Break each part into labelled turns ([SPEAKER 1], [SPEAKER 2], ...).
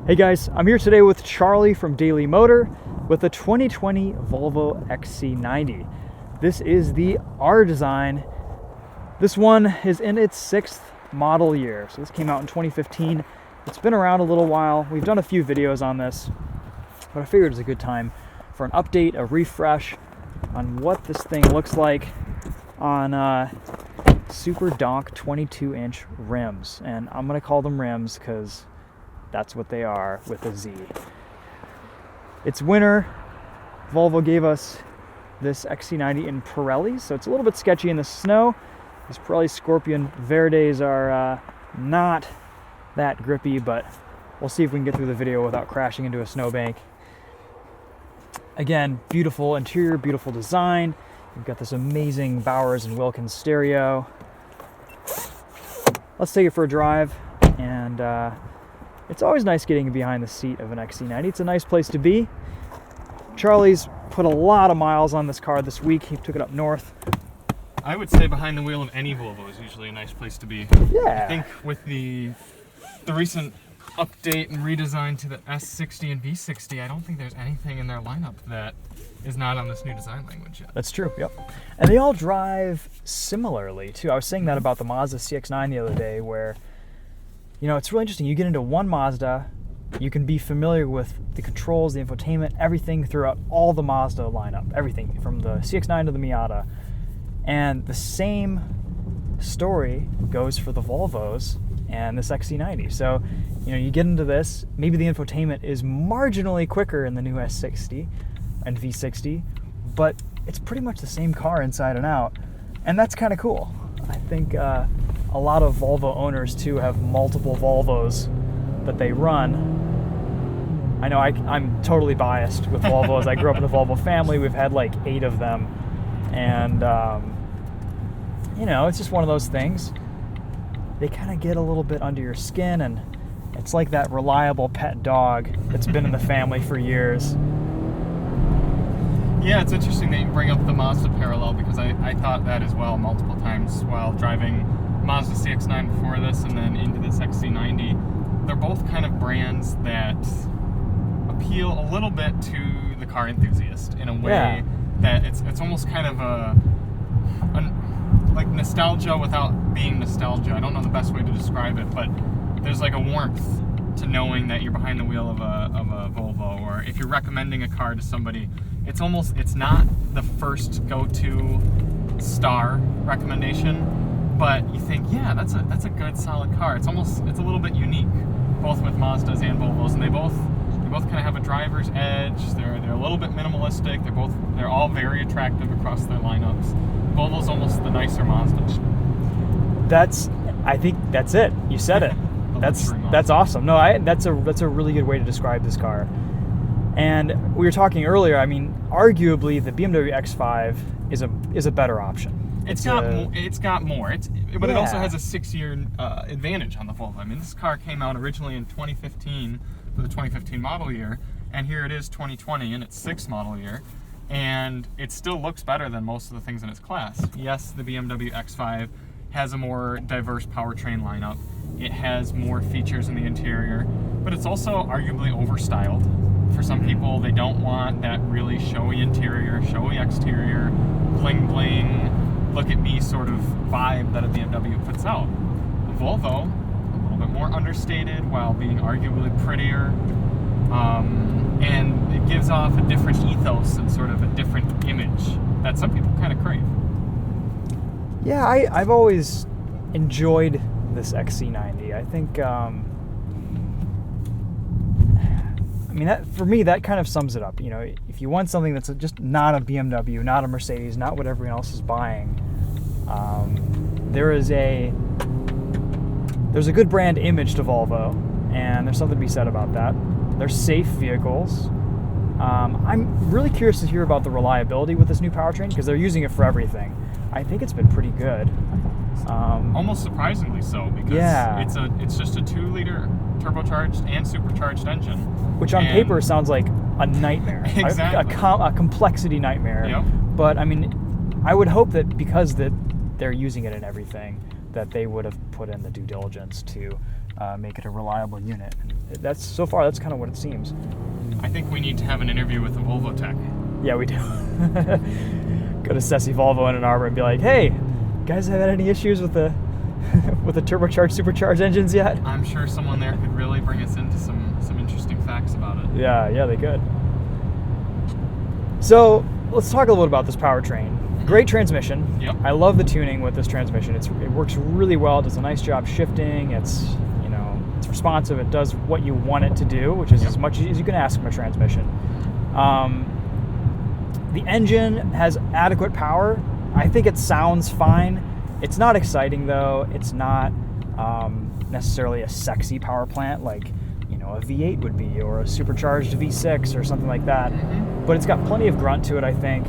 [SPEAKER 1] Hey guys, I'm here today with Charlie from Daily Motor with the 2020 Volvo XC90. This is the R design. This one is in its 6th model year. So this came out in 2015. It's been around a little while. We've done a few videos on this, but I figured it was a good time for an update, a refresh on what this thing looks like on super donk 22-inch rims. And I'm gonna call them rims because that's what they are with a Z. It's winter. Volvo gave us this XC90 in Pirelli, so it's a little bit sketchy in the snow. These Pirelli Scorpion Verdes are not that grippy, but we'll see if we can get through the video without crashing into a snowbank. Again, beautiful interior, beautiful design. We've got this amazing Bowers and Wilkins stereo. Let's take it for a drive, and it's always nice getting behind the seat of an XC90. It's a nice place to be. Charlie's put a lot of miles on this car this week. He took it up north.
[SPEAKER 2] I would say behind the wheel of any Volvo is usually a nice place to be.
[SPEAKER 1] Yeah.
[SPEAKER 2] I think with the recent update and redesign to the S60 and V60, I don't think there's anything in their lineup that is not on this new design language yet.
[SPEAKER 1] That's true, yep. And they all drive similarly, too. I was saying that about the Mazda CX-9 the other day, where you know, it's really interesting. You get into one Mazda, you can be familiar with the controls, the infotainment, everything throughout all the Mazda lineup, everything from the CX-9 to the Miata. And the same story goes for the Volvos and this XC90. So, you know, you get into this, maybe the infotainment is marginally quicker in the new S60 and V60, but it's pretty much the same car inside and out. And that's kind of cool. I think a lot of Volvo owners too have multiple Volvos that they run. I know I'm totally biased with Volvos. I grew up in a Volvo family. We've had like 8 of them, and you know, it's just one of those things. They kind of get a little bit under your skin, and it's like that reliable pet dog that's been in the family for years.
[SPEAKER 2] Yeah, it's interesting that you bring up the Mazda parallel, because I thought that as well multiple times while driving Mazda CX-9 before this and then into this XC90. They're both kind of brands that appeal a little bit to the car enthusiast in a way that it's almost kind of like nostalgia without being nostalgia. I don't know the best way to describe it, but there's like a warmth to knowing that you're behind the wheel of a Volvo, or if you're recommending a car to somebody, it's not the first go-to star recommendation, but you think, yeah, that's a good solid car. It's a little bit unique, both with Mazdas and Volvos, and they both kind of have a driver's edge. They're a little bit minimalistic. They're all very attractive across their lineups. Volvo's almost the nicer Mazda.
[SPEAKER 1] I think that's it. You said it. That's awesome. No, that's a really good way to describe this car. And we were talking earlier, I mean, arguably the BMW X5 is a better option.
[SPEAKER 2] It's got more. But it also has a 6-year advantage on the Volvo. I mean, this car came out originally in 2015 for the 2015 model year, and here it is 2020 in its 6th model year, and it still looks better than most of the things in its class. Yes, the BMW X5 has a more diverse powertrain lineup. It has more features in the interior, but it's also arguably overstyled. For some people, they don't want that really showy interior, showy exterior, bling bling, look at me sort of vibe that a BMW puts out. The Volvo, a little bit more understated while being arguably prettier, and it gives off a different ethos and sort of a different image that some people kind of crave.
[SPEAKER 1] Yeah, I've always enjoyed this XC90. I think, I mean, for me, that kind of sums it up. You know, if you want something that's just not a BMW, not a Mercedes, not what everyone else is buying, there's a good brand image to Volvo, and there's something to be said about that. They're safe vehicles. I'm really curious to hear about the reliability with this new powertrain, because they're using it for everything. I think it's been pretty good.
[SPEAKER 2] Almost surprisingly so, because it's just a 2-liter turbocharged and supercharged engine.
[SPEAKER 1] Which on paper sounds like a nightmare.
[SPEAKER 2] Exactly.
[SPEAKER 1] A complexity nightmare.
[SPEAKER 2] Yep.
[SPEAKER 1] But I mean, I would hope that because they're using it in everything, that they would have put in the due diligence to make it a reliable unit. That's so far. That's kind of what it seems.
[SPEAKER 2] I think we need to have an interview with the Volvo tech.
[SPEAKER 1] Yeah, we do. Go to Sessi Volvo in Ann Arbor and be like, "Hey, guys, have had any issues with the with the turbocharged, supercharged engines yet?"
[SPEAKER 2] I'm sure someone there could really bring us into some interesting facts about it.
[SPEAKER 1] Yeah, they could. So let's talk a little bit about this powertrain. Great transmission.
[SPEAKER 2] Yep.
[SPEAKER 1] I love the tuning with this transmission. It works really well. It does a nice job shifting. It's responsive. It does what you want it to do, which is as much as you can ask from a transmission. The engine has adequate power. I think it sounds fine. It's not exciting though. It's not necessarily a sexy power plant like a V8 would be, or a supercharged V6 or something like that. But it's got plenty of grunt to it, I think.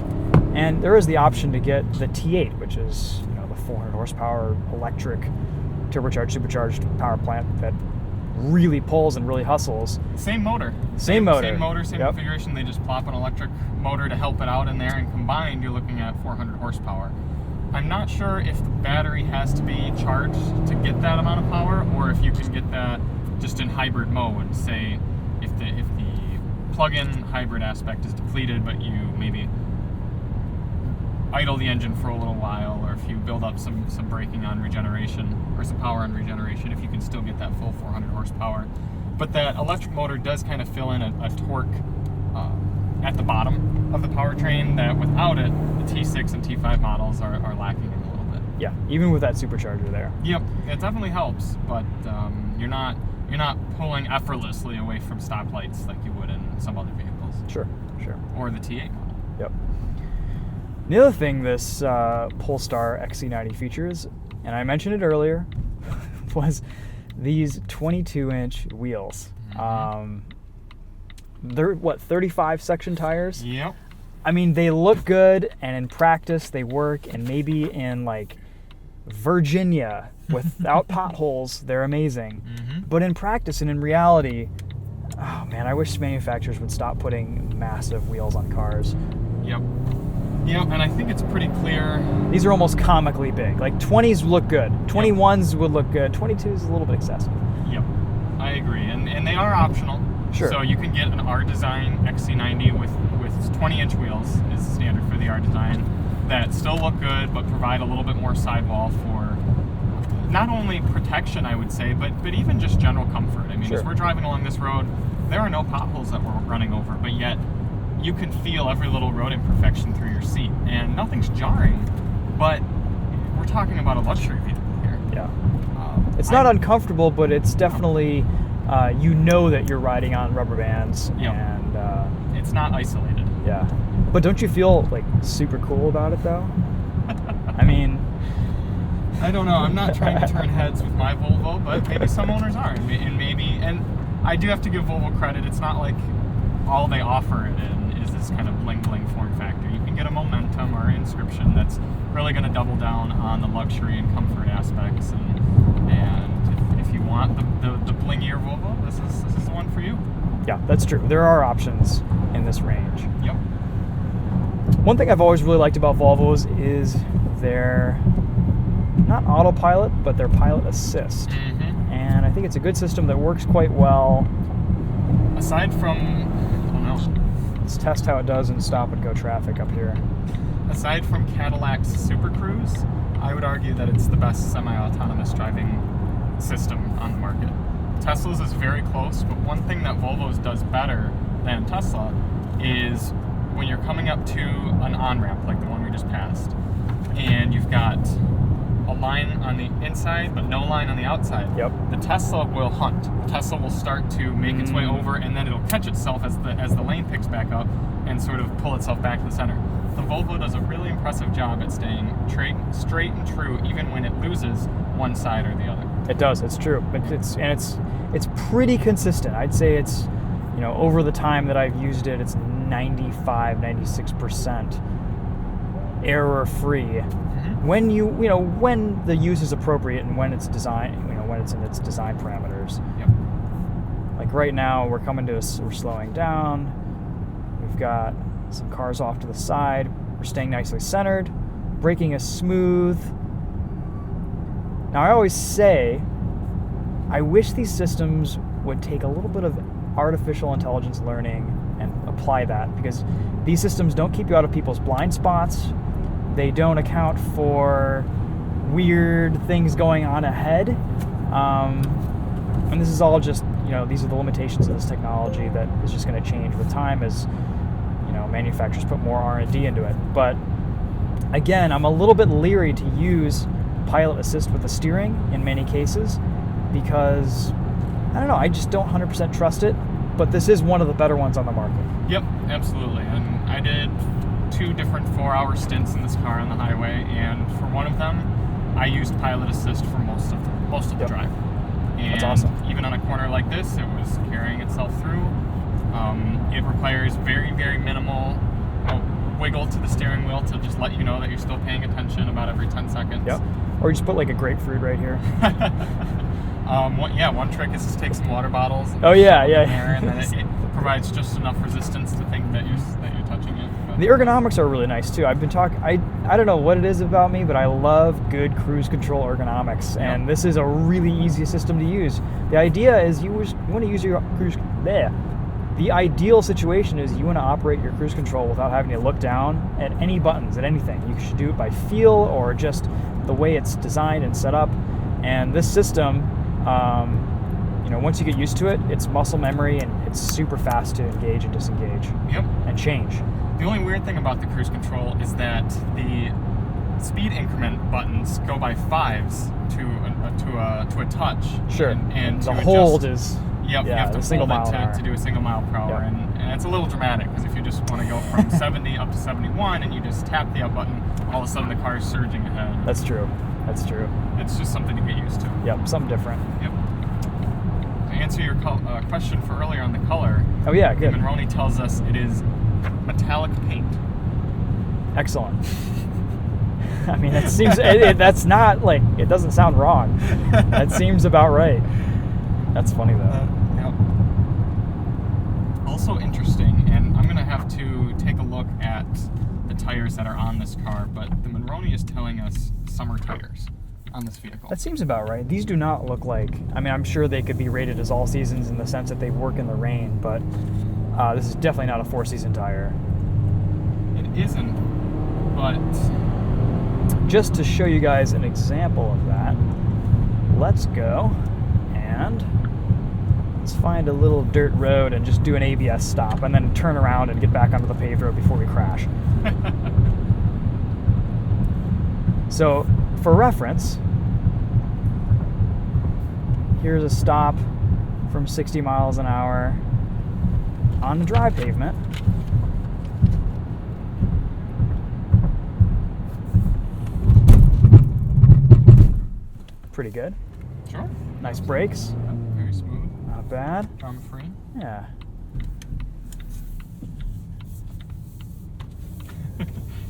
[SPEAKER 1] And there is the option to get the T8, which is the 400 horsepower electric turbocharged, supercharged power plant that really pulls and really hustles.
[SPEAKER 2] Same motor. Same configuration. They just plop an electric motor to help it out in there, and combined you're looking at 400 horsepower. I'm not sure if the battery has to be charged to get that amount of power, or if you can get that just in hybrid mode. Say if the plug-in hybrid aspect is depleted, but you maybe idle the engine for a little while, or if you build up some braking on regeneration, or some power on regeneration, if you can still get that full 400 horsepower. But that electric motor does kind of fill in a torque at the bottom of the powertrain that without it, the T6 and T5 models are lacking in a little bit.
[SPEAKER 1] Yeah, even with that supercharger there.
[SPEAKER 2] Yep, it definitely helps, but you're not pulling effortlessly away from stoplights like you would in some other vehicles.
[SPEAKER 1] Sure.
[SPEAKER 2] Or the T8 model.
[SPEAKER 1] Yep. The other thing this Polestar XC90 features, and I mentioned it earlier, was these 22-inch wheels. They're 35 section tires?
[SPEAKER 2] Yep.
[SPEAKER 1] I mean, they look good, and in practice they work, and maybe in like Virginia without potholes, they're amazing. But in practice and in reality, oh man, I wish manufacturers would stop putting massive wheels on cars.
[SPEAKER 2] Yep, and I think it's pretty clear.
[SPEAKER 1] These are almost comically big. Like 20s look good. 21s would look good. 22s is a little bit excessive.
[SPEAKER 2] Yep, I agree. And they are optional.
[SPEAKER 1] Sure.
[SPEAKER 2] So you can get an R-Design XC90 with 20-inch wheels is standard for the R-Design that still look good but provide a little bit more sidewall for not only protection, I would say, but even just general comfort. I mean, as we're driving along this road, there are no potholes that we're running over, but yet you can feel every little road imperfection through your seat, and nothing's jarring, but we're talking about a luxury vehicle here.
[SPEAKER 1] Yeah. It's not uncomfortable, but it's definitely, that you're riding on rubber bands, and
[SPEAKER 2] it's not isolated.
[SPEAKER 1] Yeah. But don't you feel like super cool about it though? I mean,
[SPEAKER 2] I don't know. I'm not trying to turn heads with my Volvo, but maybe some owners are, and I do have to give Volvo credit. It's not like all they offer it in is this kind of bling bling form factor. You can get a Momentum or Inscription that's really going to double down on the luxury and comfort aspects, and if you want the blingier Volvo, this is the one for you.
[SPEAKER 1] Yeah, that's true. There are options in this range.
[SPEAKER 2] Yep.
[SPEAKER 1] One thing I've always really liked about Volvos is their not autopilot, but their pilot assist. And I think it's a good system that works quite well.
[SPEAKER 2] Aside from,
[SPEAKER 1] let's test how it does in stop and go traffic up here.
[SPEAKER 2] Aside from Cadillac's Super Cruise, I would argue that it's the best semi-autonomous driving system on the market. Tesla's is very close, but one thing that Volvo's does better than Tesla is when you're coming up to an on-ramp like the one we just passed, and you've got a line on the inside but no line on the outside.
[SPEAKER 1] Yep.
[SPEAKER 2] The Tesla will hunt. The Tesla will start to make its way over, and then it'll catch itself as the lane picks back up and sort of pull itself back to the center. The Volvo does a really impressive job at staying straight and true even when it loses one side or the other.
[SPEAKER 1] It does. It's true. But it's pretty consistent. I'd say it's, over the time that I've used it, it's 95, 96% error-free. When when the use is appropriate and when it's designed, when it's in its design parameters.
[SPEAKER 2] Yep.
[SPEAKER 1] Like right now, we're slowing down. We've got some cars off to the side. We're staying nicely centered. Braking is smooth. Now, I always say, I wish these systems would take a little bit of artificial intelligence learning and apply that, because these systems don't keep you out of people's blind spots. They don't account for weird things going on ahead. And this is all just, these are the limitations of this technology that is just going to change with time as, manufacturers put more R&D into it. But again, I'm a little bit leery to use pilot assist with the steering in many cases because, I don't know, I just don't 100% trust it, but this is one of the better ones on the market.
[SPEAKER 2] Yep, absolutely. And I did 2 different 4-hour stints in this car on the highway, and for one of them, I used pilot assist for most of the drive. And
[SPEAKER 1] that's awesome.
[SPEAKER 2] Even on a corner like this, it was carrying itself through. It requires very, very minimal wiggle to the steering wheel to just let you know that you're still paying attention about every 10 seconds.
[SPEAKER 1] Yep. Or you just put like a grapefruit right here.
[SPEAKER 2] One trick is to take some water bottles. And
[SPEAKER 1] there,
[SPEAKER 2] and then it provides just enough resistance to think that you're touching it. But
[SPEAKER 1] the ergonomics are really nice too. I've been talking. I don't know what it is about me, but I love good cruise control ergonomics, and this is a really easy system to use. The idea is you want to use your cruise. The ideal situation is you want to operate your cruise control without having to look down at any buttons, at anything. You should do it by feel or just the way it's designed and set up. And this system, once you get used to it, it's muscle memory and it's super fast to engage and disengage.
[SPEAKER 2] Yep.
[SPEAKER 1] And change.
[SPEAKER 2] The only weird thing about the cruise control is that the speed increment buttons go by 5s to a touch.
[SPEAKER 1] Sure.
[SPEAKER 2] And
[SPEAKER 1] the hold is.
[SPEAKER 2] Yep, you have to
[SPEAKER 1] hold
[SPEAKER 2] it to do a single mile per hour, and it's a little dramatic because if you just want to go from 70 up to 71 and you just tap the up button, all of a sudden the car is surging ahead.
[SPEAKER 1] That's true.
[SPEAKER 2] It's just something to get used to.
[SPEAKER 1] Yep, something different.
[SPEAKER 2] Yep. To answer your question for earlier on the color,
[SPEAKER 1] oh yeah, good.
[SPEAKER 2] Monroney tells us it is metallic paint.
[SPEAKER 1] Excellent. I mean, it seems that's not like it doesn't sound wrong. That seems about right. That's funny though.
[SPEAKER 2] Yep. Also interesting, and I'm gonna have to take a look at the tires that are on this car, but the Monroney is telling us summer tires on this vehicle.
[SPEAKER 1] That seems about right. These do not look like, I'm sure they could be rated as all seasons in the sense that they work in the rain, but this is definitely not a 4-season tire.
[SPEAKER 2] It isn't, but
[SPEAKER 1] just to show you guys an example of that, let's go and let's find a little dirt road and just do an ABS stop and then turn around and get back onto the paved road before we crash. So, for reference, here's a stop from 60 miles an hour on the dry pavement. Pretty good.
[SPEAKER 2] Sure.
[SPEAKER 1] Nice brakes.
[SPEAKER 2] Very smooth.
[SPEAKER 1] Not bad.
[SPEAKER 2] Drama free.
[SPEAKER 1] Yeah.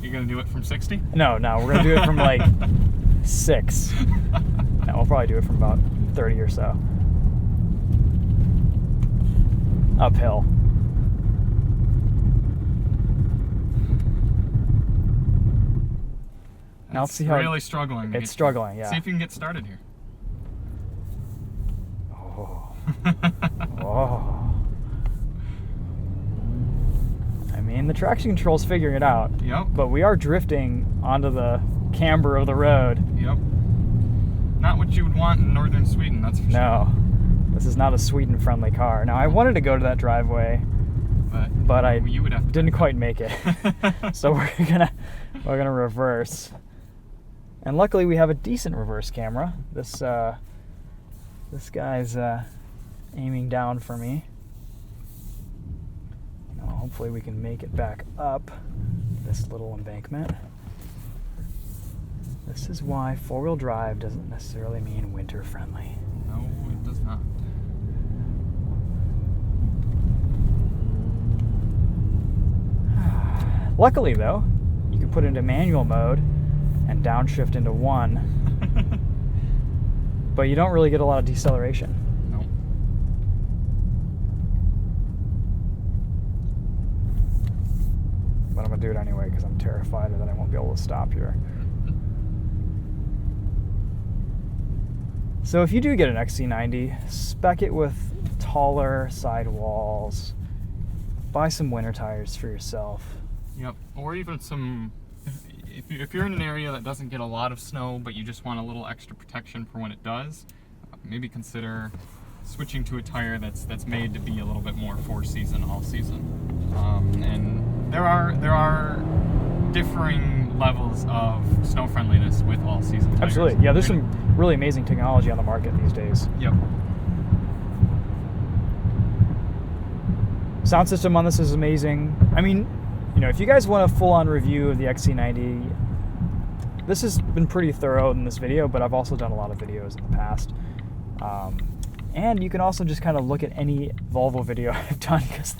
[SPEAKER 2] You're gonna do it from 60?
[SPEAKER 1] No, we're gonna do it from like 6. No, we'll probably do it from about 30 or so. Uphill. Now let's see how
[SPEAKER 2] really struggling.
[SPEAKER 1] It's struggling, yeah.
[SPEAKER 2] See if you can get started here.
[SPEAKER 1] Oh. I mean, the traction control's figuring it out.
[SPEAKER 2] Yep.
[SPEAKER 1] But we are drifting onto the camber of the road.
[SPEAKER 2] Yep. Not what you would want in northern Sweden, that's for sure.
[SPEAKER 1] No. This is not a Sweden-friendly car. Now, I wanted to go to that driveway, but I didn't quite make it. So we're gonna reverse. And luckily we have a decent reverse camera. This guy's aiming down for me. Now, hopefully we can make it back up this little embankment. This is why 4-wheel drive doesn't necessarily mean winter friendly.
[SPEAKER 2] No, it does not.
[SPEAKER 1] Luckily though, you can put it into manual mode and downshift into 1. But you don't really get a lot of deceleration.
[SPEAKER 2] No.
[SPEAKER 1] But I'm going to do it anyway because I'm terrified that I won't be able to stop here. So if you do get an XC90, spec it with taller sidewalls. Buy some winter tires for yourself.
[SPEAKER 2] Yep, or even some, if you're in an area that doesn't get a lot of snow, but you just want a little extra protection for when it does, maybe consider switching to a tire that's made to be a little bit more four-season, all-season. And there are differing levels of snow friendliness with all-season tires.
[SPEAKER 1] Absolutely, yeah. There's some really amazing technology on the market these days.
[SPEAKER 2] Yep.
[SPEAKER 1] Sound system on this is amazing. I mean, you know, if you guys want a full-on review of the XC90, this has been pretty thorough in this video, but I've also done a lot of videos in the past. And you can also just kind of look at any Volvo video I've done, because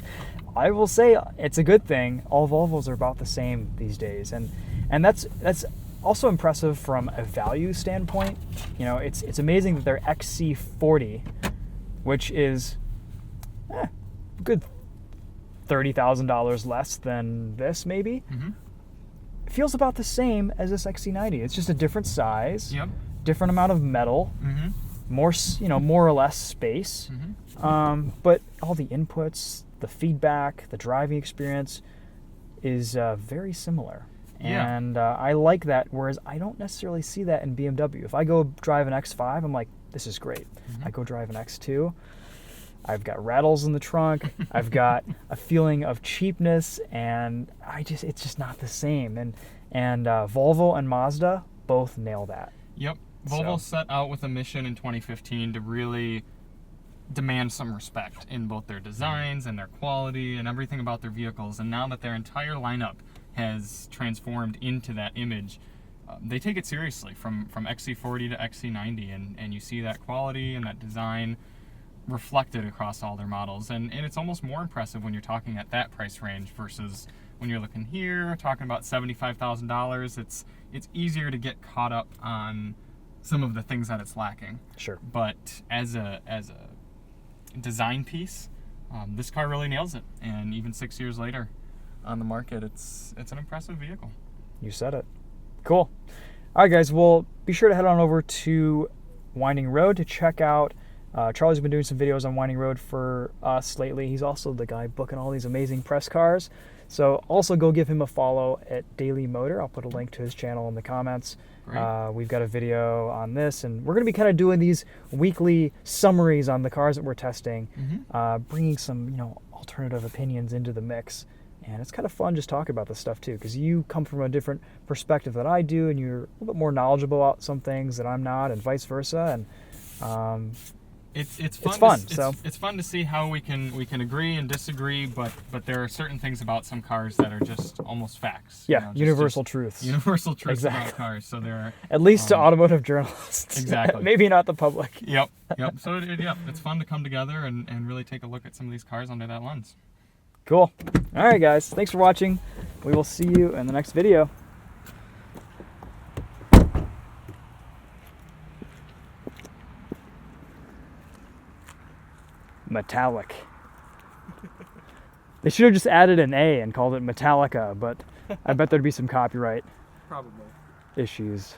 [SPEAKER 1] I will say it's a good thing. All Volvos are about the same these days, and that's also impressive from a value standpoint. You know, it's amazing that their XC40, which is a good $30,000 less than this, maybe, feels about the same as this XC90. It's just a different size, different amount of metal, more, you know, more or less space, but all the inputs, the feedback, the driving experience is very similar. And I like that, whereas I don't necessarily see that in BMW. If I go drive an X5, I'm like, this is great. I go drive an X2, I've got rattles in the trunk, I've got a feeling of cheapness, and it's just not the same. And Volvo and Mazda both nail that.
[SPEAKER 2] Yep. Volvo set out with a mission in 2015 to really demand some respect in both their designs and their quality and everything about their vehicles. And now that their entire lineup has transformed into that image, they take it seriously from XC40 to XC90, and you see that quality and that design reflected across all their models. And it's almost more impressive when you're talking at that price range versus when you're looking here, talking about $75,000. It's easier to get caught up on some of the things that it's lacking.
[SPEAKER 1] Sure.
[SPEAKER 2] But as a design piece, this car really nails it. And even 6 years later on the market, it's an impressive vehicle.
[SPEAKER 1] You said it. Cool. All right, guys. Well, be sure to head on over to Winding Road to check out. Charlie's been doing some videos on Winding Road for us lately. He's also the guy booking all these amazing press cars. So also go give him a follow at Daily Motor. I'll put a link to his channel in the comments. We've got a video on this, and we're going to be kind of doing these weekly summaries on the cars that we're testing, bringing some, you know, alternative opinions into the mix. And it's kind of fun just talking about this stuff too, because you come from a different perspective than I do, and you're a little bit more knowledgeable about some things that I'm not, and vice versa. And
[SPEAKER 2] it's fun. It's fun to see how we can agree and disagree, but there are certain things about some cars that are just almost facts.
[SPEAKER 1] Yeah, you know, universal truths.
[SPEAKER 2] Universal truths about cars. So there are,
[SPEAKER 1] at least to automotive journalists.
[SPEAKER 2] Exactly.
[SPEAKER 1] Maybe not the public.
[SPEAKER 2] Yep. So it's fun to come together and really take a look at some of these cars under that lens.
[SPEAKER 1] Cool. All right, guys. Thanks for watching. We will see you in the next video. Metallic. They should have just added an A and called it Metallica, but I bet there'd be some copyright
[SPEAKER 2] Probably
[SPEAKER 1] issues.